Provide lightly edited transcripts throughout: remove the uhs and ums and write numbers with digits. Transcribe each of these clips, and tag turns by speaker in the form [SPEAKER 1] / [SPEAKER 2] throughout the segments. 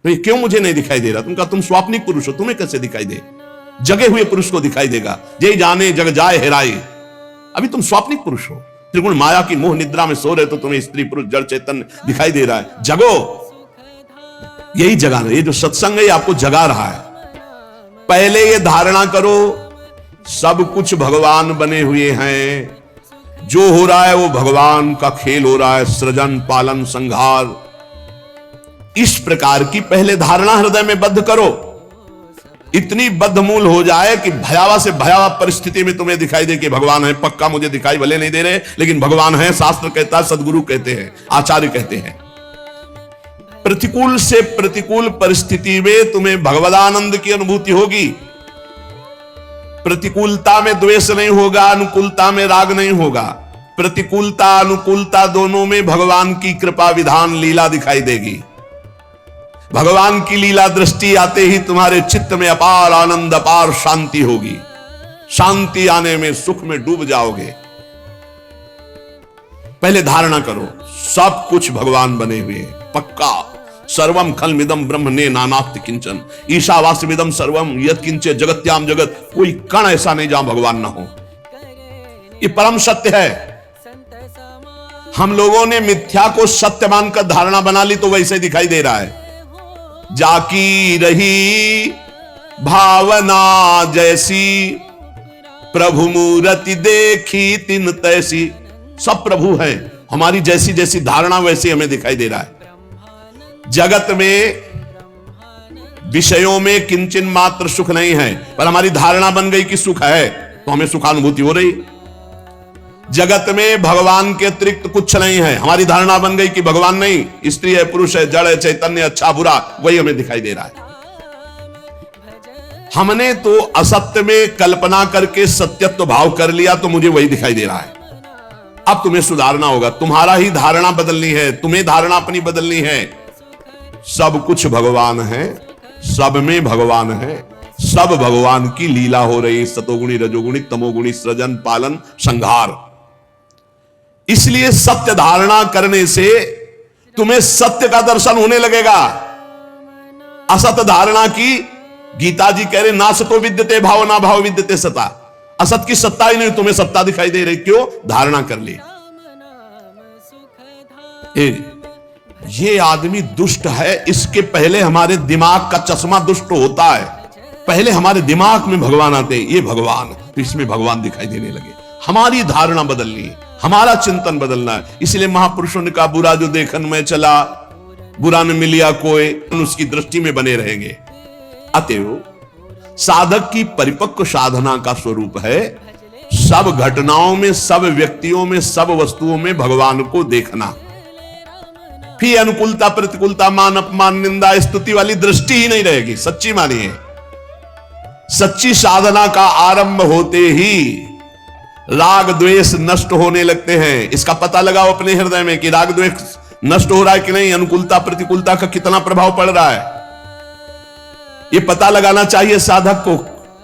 [SPEAKER 1] तो ये क्यों मुझे नहीं दिखाई दे रहा? तुम कहा तुम स्वाप्निक पुरुष हो, तुम्हें कैसे दिखाई दे? जगे हुए पुरुष को दिखाई देगा। जय जाने जग जाए हेराई, अभी तुम स्वाप्निक पुरुष हो, त्रिगुण माया की मोह निद्रा में सो रहे तो तुम्हें स्त्री पुरुष जड़ चैतन्य दिखाई दे रहा है। जगो, यही जगा रहा है, ये जो सत्संग है आपको जगा रहा है। पहले ये धारणा करो सब कुछ भगवान बने हुए हैं, जो हो रहा है वो भगवान का खेल हो रहा है, सृजन पालन संहार। इस प्रकार की पहले धारणा हृदय में बद्ध करो, इतनी बद्धमूल हो जाए कि भयावह से भयावह परिस्थिति में तुम्हें दिखाई दे कि भगवान है। पक्का मुझे दिखाई भले नहीं दे रहे, लेकिन भगवान है, शास्त्र कहता है, सदगुरु कहते हैं, आचार्य कहते हैं। प्रतिकूल से प्रतिकूल परिस्थिति में तुम्हें भगवदानंद की अनुभूति होगी। प्रतिकूलता में द्वेष नहीं होगा, अनुकूलता में राग नहीं होगा। प्रतिकूलता अनुकूलता दोनों में भगवान की कृपा विधान लीला दिखाई देगी। भगवान की लीला दृष्टि आते ही तुम्हारे चित्त में अपार आनंद, अपार शांति होगी। शांति आने में सुख में डूब जाओगे। पहले धारणा करो सब कुछ भगवान बने हुए हैं, पक्का। सर्वम खलमिदम ब्रह्म ने नानास्ति किंचन, ईशावास्यमिदम सर्वम यत् किंचे जगत्याम जगत। कोई कण ऐसा नहीं जहां भगवान ना हो, ये परम सत्य है। हम लोगों ने मिथ्या को सत्य मानकर धारणा बना ली तो वैसे दिखाई दे रहा है। जाकी रही भावना जैसी, प्रभु मूर्ति देखी तिन तैसी। सब प्रभु हैं, हमारी जैसी जैसी धारणा वैसी हमें दिखाई दे रहा है। जगत में विषयों में किंचन मात्र सुख नहीं है, पर हमारी धारणा बन गई कि सुख है तो हमें सुखानुभूति हो रही। जगत में भगवान के अतिरिक्त कुछ नहीं है, हमारी धारणा बन गई कि भगवान नहीं, स्त्री है, पुरुष है, जड़ है, चैतन्य, अच्छा बुरा, वही हमें दिखाई दे रहा है। हमने तो असत्य में कल्पना करके सत्यत्व भाव कर लिया तो मुझे वही दिखाई दे रहा है। अब तुम्हें सुधारना होगा, तुम्हारा ही धारणा बदलनी है, तुम्हें धारणा अपनी बदलनी है। सब कुछ भगवान है, सब में भगवान है, सब भगवान की लीला हो रही। सतोगुणी रजोगुणी तमोगुणी सृजन पालन संहार। इसलिए सत्य धारणा करने से तुम्हें सत्य का दर्शन होने लगेगा। असत धारणा की गीता जी कह रहे ना सतो विद्यते भाव ना भाव विद्यते सता। असत की सत्ता ही नहीं, तुम्हें सत्ता दिखाई दे रही, क्यों? धारणा कर ली। ये आदमी दुष्ट है, इसके पहले हमारे दिमाग का चश्मा दुष्ट होता है। पहले हमारे दिमाग में भगवान आते, ये भगवान, तो इसमें भगवान दिखाई देने लगे। हमारी धारणा बदलनी है, हमारा चिंतन बदलना है। इसलिए महापुरुषों ने कहा बुरा जो देखन में चला, बुरा न मिलिया कोई, उसकी दृष्टि में बने रहेंगे। अतएव साधक की परिपक्व साधना का स्वरूप है सब घटनाओं में, सब व्यक्तियों में, सब वस्तुओं में भगवान को देखना। फिर अनुकूलता प्रतिकूलता मान अपमान निंदा स्तुति वाली दृष्टि ही नहीं रहेगी। सच्ची मानिए, सच्ची साधना का आरंभ होते ही राग द्वेष नष्ट होने लगते हैं। इसका पता लगाओ अपने हृदय में कि राग द्वेष नष्ट हो रहा है कि नहीं, अनुकूलता प्रतिकूलता का कितना प्रभाव पड़ रहा है। ये पता लगाना चाहिए साधक को,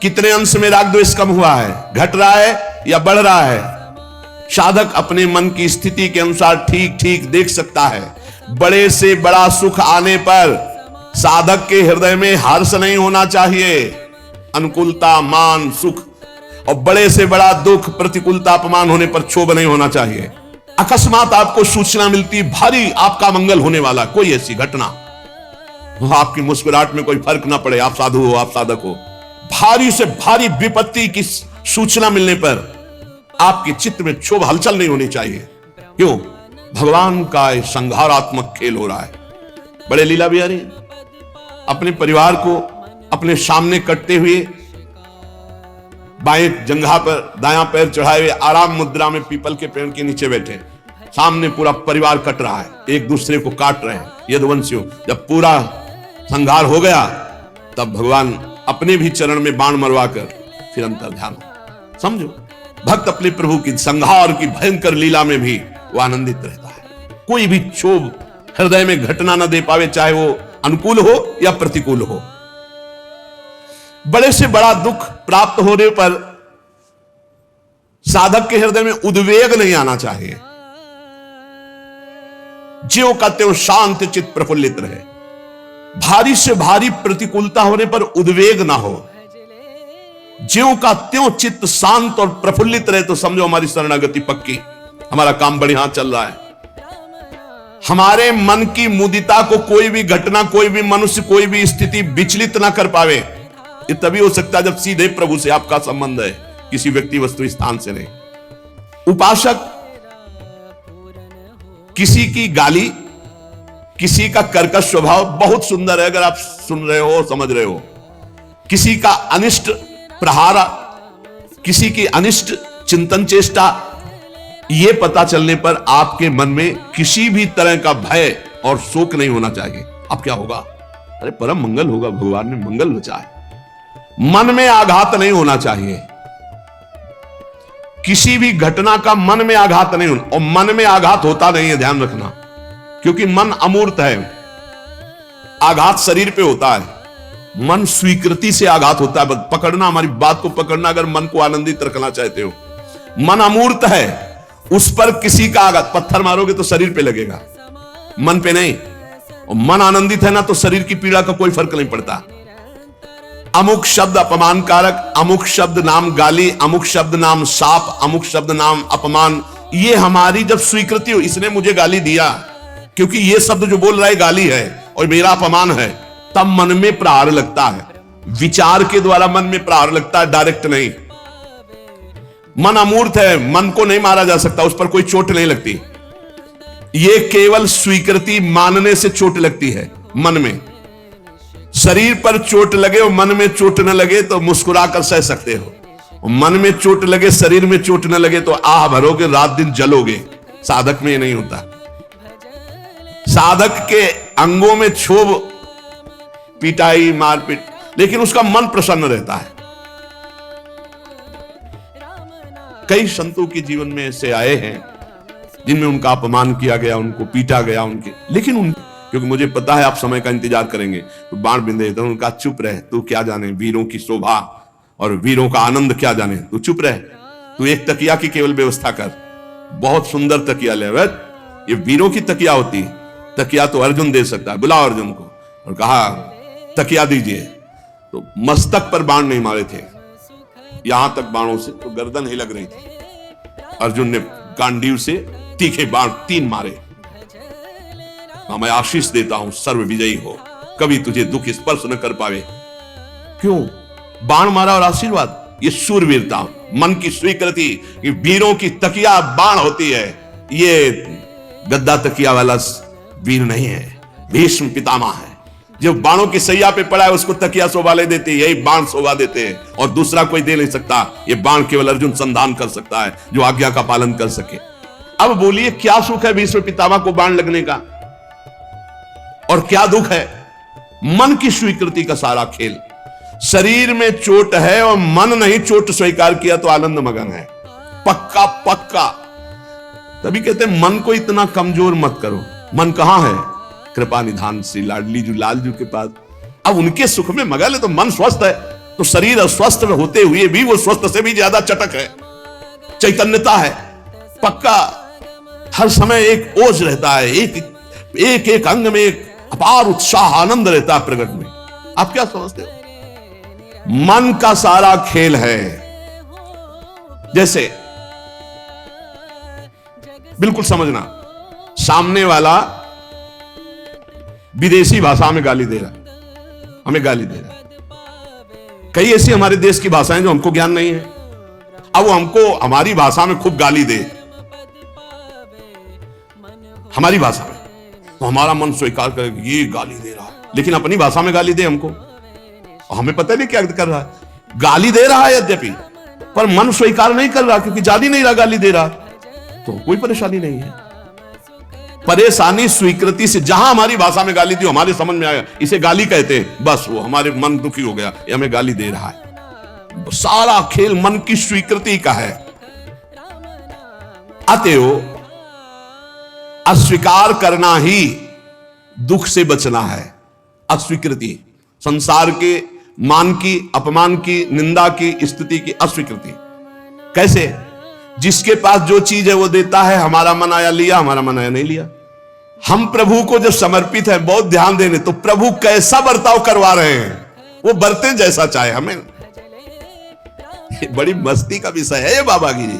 [SPEAKER 1] कितने अंश में राग द्वेष कम हुआ है, घट रहा है या बढ़ रहा है। साधक अपने मन की स्थिति के अनुसार ठीक ठीक देख सकता है। बड़े से बड़ा सुख आने पर साधक के हृदय में हर्ष नहीं होना चाहिए, अनुकूलता मान सुख, और बड़े से बड़ा दुख प्रतिकूलता अपमान होने पर क्षोभ नहीं होना चाहिए। अकस्मात आपको सूचना मिलती भारी आपका मंगल होने वाला, कोई ऐसी घटना, आपकी मुस्कुराहट में कोई फर्क ना पड़े, आप साधु हो, आप साधक हो, भारी से भारी विपत्ति की सूचना मिलने पर आपके चित्त में क्षोभ हलचल नहीं होनी चाहिए। क्यों? भगवान का संहारात्मक खेल हो रहा है। बड़े लीला बिहारी अपने परिवार को अपने सामने कटते हुए बाएं जंघा पर दायां पैर चढ़ाए हुए आराम मुद्रा में पीपल के पेड़ के नीचे बैठे, सामने पूरा परिवार कट रहा है, एक दूसरे को काट रहे हैं यदुवंशियों। जब पूरा संहार हो गया तब भगवान अपने भी चरण में बाण मरवा कर फिर अंतर ध्यान। समझो, भक्त अपने प्रभु की संहार की भयंकर लीला में भी वो आनंदित रहता है। कोई भी क्षोभ हृदय में घटना न दे पावे, चाहे वो अनुकूल हो या प्रतिकूल हो। बड़े से बड़ा दुख प्राप्त होने पर साधक के हृदय में उद्वेग नहीं आना चाहिए। ज्यों का त्यों शांत चित्त प्रफुल्लित रहे। भारी से भारी प्रतिकूलता होने पर उद्वेग ना हो, ज्यों का त्यों चित्त शांत और प्रफुल्लित रहे, तो समझो हमारी शरणागति पक्की, हमारा काम बढ़िया चल रहा है। हमारे मन की मुदिता को कोई भी घटना, कोई भी मनुष्य, कोई भी स्थिति विचलित ना कर पावे। ये तभी हो सकता है जब सीधे प्रभु से आपका संबंध है, किसी व्यक्ति वस्तु स्थान से नहीं। उपासक किसी की गाली, किसी का कर्कश स्वभाव बहुत सुंदर है, अगर आप सुन रहे हो, समझ रहे हो। किसी का अनिष्ट प्रहार, किसी की अनिष्ट चिंतन चेष्टा, यह पता चलने पर आपके मन में किसी भी तरह का भय और शोक नहीं होना चाहिए। अब क्या होगा? अरे परम मंगल होगा, भगवान ने मंगल रचा है। मन में आघात नहीं होना चाहिए, किसी भी घटना का मन में आघात नहीं होना। और मन में आघात होता नहीं है, ध्यान रखना, क्योंकि मन अमूर्त है। आघात शरीर पे होता है, मन स्वीकृति से आघात होता है। पकड़ना, हमारी बात को पकड़ना, अगर मन को आनंदित रखना चाहते हो। मन अमूर्त है, उस पर किसी का आघात, पत्थर मारोगे तो शरीर पे लगेगा, मन पे नहीं। और मन आनंदित है ना, तो शरीर की पीड़ा का कोई फर्क नहीं पड़ता। अमुक शब्द अपमान कारक, अमुक शब्द नाम गाली, अमुक शब्द नाम शाप, अमुक शब्द नाम अपमान, ये हमारी जब स्वीकृति हो, इसने मुझे गाली दिया क्योंकि ये शब्द जो बोल रहा है गाली है और मेरा अपमान है, तब मन में प्रहार लगता है। विचार के द्वारा मन में प्रहार लगता है, डायरेक्ट नहीं। मन अमूर्त है, मन को नहीं मारा जा सकता, उस पर कोई चोट नहीं लगती। ये केवल स्वीकृति मानने से चोट लगती है मन में। शरीर पर चोट लगे और मन में चोट न लगे तो मुस्कुरा कर सह सकते हो। मन में चोट लगे, शरीर में चोट न लगे तो आह भरोगे, रात दिन जलोगे। साधक में ये नहीं होता। साधक के अंगों में क्षोभ, पिटाई, मारपीट, लेकिन उसका मन प्रसन्न रहता है। कई संतों के जीवन में ऐसे आए हैं जिनमें उनका अपमान किया गया, उनको पीटा गया, लेकिन क्योंकि मुझे पता है आप समय का इंतजार करेंगे, तो बाण बिंदे तो उनका चुप रहे, तू क्या जाने वीरों की शोभा और वीरों का आनंद क्या जाने, तू चुप रहे, तू एक तकिया की केवल व्यवस्था कर, बहुत सुंदर तकिया ले। ये वीरों की तकिया होती, तकिया तो अर्जुन दे सकता है, बुलाओ अर्जुन को। और कहा तकिया दीजिए, तो मस्तक पर बाण नहीं मारे थे, यहां तक बाणों से तो गर्दन ही लग रही थी। अर्जुन ने गांडीव से तीखे बाण 3 मारे। मैं आशीष देता हूं, सर्व विजयी हो, कभी तुझे दुख स्पर्श न कर पावे। क्यों? बाण मारा और आशीर्वाद। ये शूरवीरता, मन की स्वीकृति। वीरों की तकिया बाण होती है, ये गद्दा तकिया वाला वीर नहीं है, भीष्म पितामह है। जो बाणों की सैया पे पड़ा है उसको तकिया शोभा ले देते, यही बाण शोभा देते हैं, और दूसरा कोई दे नहीं सकता। ये बाण केवल अर्जुन संधान कर सकता है, जो आज्ञा का पालन कर सके। अब बोलिए क्या सुख है भीष्म पितामह को बाण लगने का, और क्या दुख है? मन की स्वीकृति का सारा खेल। शरीर में चोट है और मन नहीं चोट स्वीकार किया तो आनंद मगन है, पक्का पक्का। तभी कहते हैं मन को इतना कमजोर मत करो। मन कहां है? कृपा निधान श्री लाडली जी लाल जी के पास। अब उनके सुख में मगन है तो मन स्वस्थ है, तो शरीर अस्वस्थ होते हुए भी वो स्वस्थ से भी ज्यादा चटक है, चैतन्यता है, पक्का। हर समय एक ओज रहता है, एक एक अंग में एक अपार उत्साह, आनंद रहता है प्रकट में। आप क्या समझते हो? मन का सारा खेल है। जैसे बिल्कुल समझना, सामने वाला विदेशी भाषा में गाली दे रहा, हमें गाली दे रहा। कई ऐसी हमारे देश की भाषाएं जो हमको ज्ञान नहीं है, अब वो हमको हमारी भाषा में खूब गाली दे, हमारी भाषा में, तो हमारा मन स्वीकार करे ये गाली दे रहा है, लेकिन अपनी भाषा में गाली दे हमको, और हमें पता नहीं क्या कर रहा है। गाली दे रहा है यद्यपि, पर मन स्वीकार नहीं कर रहा, क्योंकि जान ही नहीं रहा गाली दे रहा, तो कोई परेशानी नहीं है। परेशानी स्वीकृति से, जहां हमारी भाषा में गाली दी, हमारे समझ में आया इसे गाली कहते हैं, बस वो हमारे मन दुखी हो गया, ये हमें गाली दे रहा है। सारा खेल मन की स्वीकृति का है। अतएव अस्वीकार करना ही दुख से बचना है। अस्वीकृति, संसार के मान की, अपमान की, निंदा की, स्थिति की अस्वीकृति। कैसे? जिसके पास जो चीज है वो देता है, हमारा मन आया लिया, हमारा मन आया नहीं लिया। हम प्रभु को जब समर्पित है, बहुत ध्यान देने, तो प्रभु कैसा बर्ताव करवा रहे हैं, वो बरते जैसा चाहे हमें। बड़ी मस्ती का विषय है ये बाबा गिरी।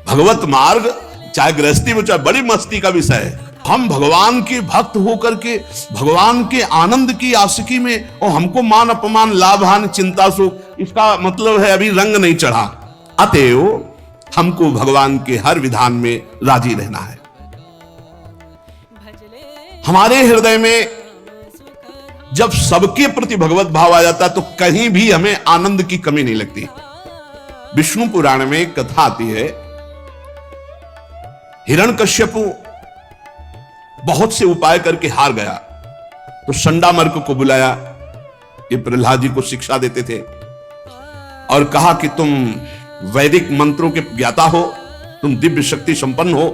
[SPEAKER 1] भगवत मार्ग चाहे गृहस्थी में, चाहे बड़ी मस्ती का विषय है। हम भगवान के भक्त होकर के भगवान के आनंद की आशिकी में, और हमको मान अपमान लाभ हानि चिंता सुख, इसका मतलब है अभी रंग नहीं चढ़ा। अतएव हमको भगवान के हर विधान में राजी रहना है। हमारे हृदय में जब सबके प्रति भगवत भाव आ जाता है तो कहीं भी हमें आनंद की कमी नहीं लगती। विष्णु पुराण में एक कथा आती है, हिरण्यकश्यपु बहुत से उपाय करके हार गया, तो संडामर्क को बुलाया। ये प्रहलाद जी को शिक्षा देते थे और कहा कि तुम वैदिक मंत्रों के ज्ञाता हो, तुम दिव्य शक्ति संपन्न हो,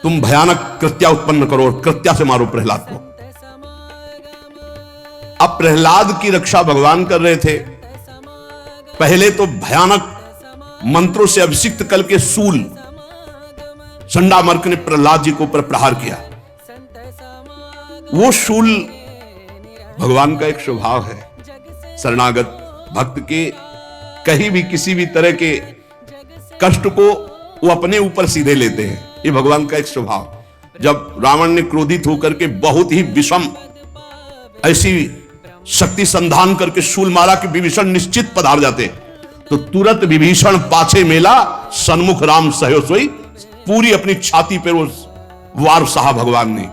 [SPEAKER 1] तुम भयानक कृत्या उत्पन्न करो और कृत्या से मारो प्रहलाद को। अब प्रहलाद की रक्षा भगवान कर रहे थे। पहले तो भयानक मंत्रों से अभिषिक्त करके शूल संडामर्क ने प्रहलाद जी को ऊपर प्रहार किया। वो शूल भगवान का एक स्वभाव है, शरणागत भक्त के कहीं भी किसी भी तरह के कष्ट को वो अपने ऊपर सीधे लेते हैं। ये भगवान का एक स्वभाव। जब रावण ने क्रोधित होकर के बहुत ही विषम ऐसी शक्ति संधान करके शूल मारा कि विभीषण निश्चित पधार जाते, तो तुरंत विभीषण पाछे मेला, सन्मुख राम सहयो सोई, पूरी अपनी छाती पर वो वार सहा भगवान ने।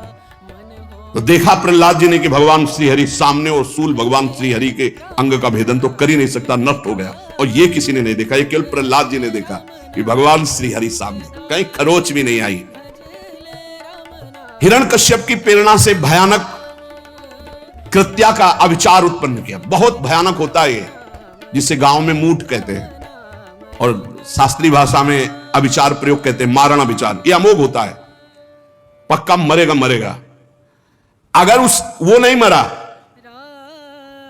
[SPEAKER 1] तो देखा प्रहलाद जी ने कि भगवान श्रीहरि सामने, और शूल भगवान श्रीहरि के अंग का भेदन तो कर ही नहीं सकता, नष्ट हो गया। और ये किसी ने नहीं देखा, ये केवल प्रहलाद जी ने देखा कि भगवान श्रीहरि सामने, कहीं खरोच भी नहीं आई। हिरण्यकश्यप की प्रेरणा से भयानक कृत्या का अविचार उत्पन्न किया। बहुत भयानक होता है ये, जिसे गांव में मूठ कहते हैं और शास्त्रीय भाषा में अविचार प्रयोग कहते हैं, मारण अविचार। ये अमोघ होता है, पक्का मरेगा मरेगा। अगर वो नहीं मरा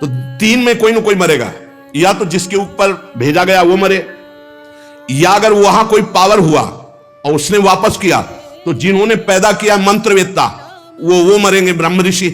[SPEAKER 1] तो तीन में कोई ना कोई मरेगा, या तो जिसके ऊपर भेजा गया वो मरे, या अगर वहां कोई पावर हुआ और उसने वापस किया तो जिन्होंने पैदा किया मंत्रवेत्ता वो मरेंगे, ब्रह्म ऋषि।